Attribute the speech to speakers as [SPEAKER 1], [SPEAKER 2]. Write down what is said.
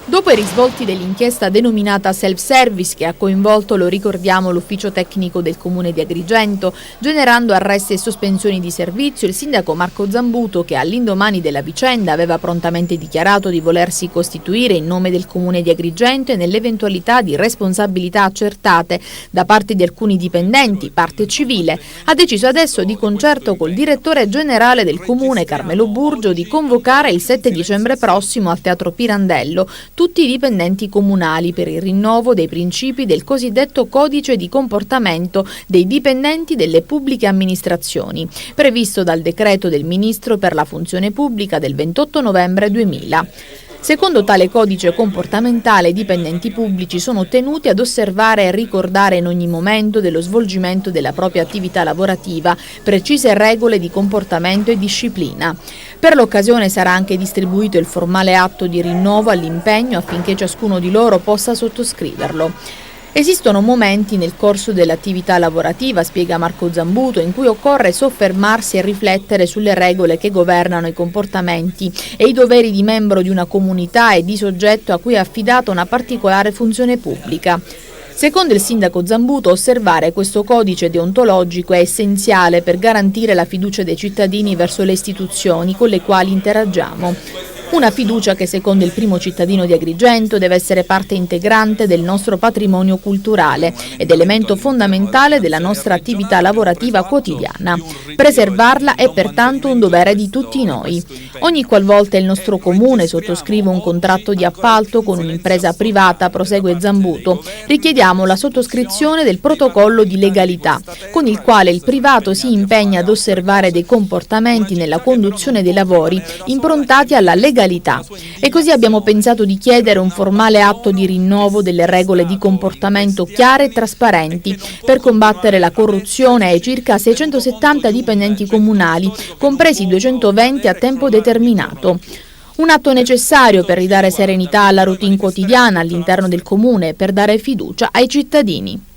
[SPEAKER 1] Dopo i risvolti dell'inchiesta denominata self-service che ha coinvolto, lo ricordiamo, l'ufficio tecnico del comune di Agrigento, generando arresti e sospensioni di servizio, il sindaco Marco Zambuto, che all'indomani della vicenda aveva prontamente dichiarato di volersi costituire in nome del comune di Agrigento e nell'eventualità di responsabilità accertate da parte di alcuni dipendenti, parte civile, ha deciso adesso di concerto col direttore generale del comune Carmelo Burgio di convocare il 7 dicembre prossimo al Teatro Pirandello tutti i dipendenti comunali per il rinnovo dei principi del cosiddetto codice di comportamento dei dipendenti delle pubbliche amministrazioni, previsto dal decreto del Ministro per la funzione pubblica del 28 novembre 2000. Secondo tale codice comportamentale, i dipendenti pubblici sono tenuti ad osservare e ricordare in ogni momento dello svolgimento della propria attività lavorativa precise regole di comportamento e disciplina. Per l'occasione sarà anche distribuito il formale atto di rinnovo all'impegno affinché ciascuno di loro possa sottoscriverlo. Esistono momenti nel corso dell'attività lavorativa, spiega Marco Zambuto, in cui occorre soffermarsi e riflettere sulle regole che governano i comportamenti e i doveri di membro di una comunità e di soggetto a cui è affidata una particolare funzione pubblica. Secondo il sindaco Zambuto, osservare questo codice deontologico è essenziale per garantire la fiducia dei cittadini verso le istituzioni con le quali interagiamo. Una fiducia che, secondo il primo cittadino di Agrigento, deve essere parte integrante del nostro patrimonio culturale ed elemento fondamentale della nostra attività lavorativa quotidiana. Preservarla è pertanto un dovere di tutti noi. Ogni qualvolta il nostro comune sottoscrive un contratto di appalto con un'impresa privata, prosegue Zambuto, richiediamo la sottoscrizione del protocollo di legalità, con il quale il privato si impegna ad osservare dei comportamenti nella conduzione dei lavori improntati alla legalità. E così abbiamo pensato di chiedere un formale atto di rinnovo delle regole di comportamento chiare e trasparenti per combattere la corruzione ai circa 670 dipendenti comunali, compresi 220 a tempo determinato. Un atto necessario per ridare serenità alla routine quotidiana all'interno del comune e per dare fiducia ai cittadini.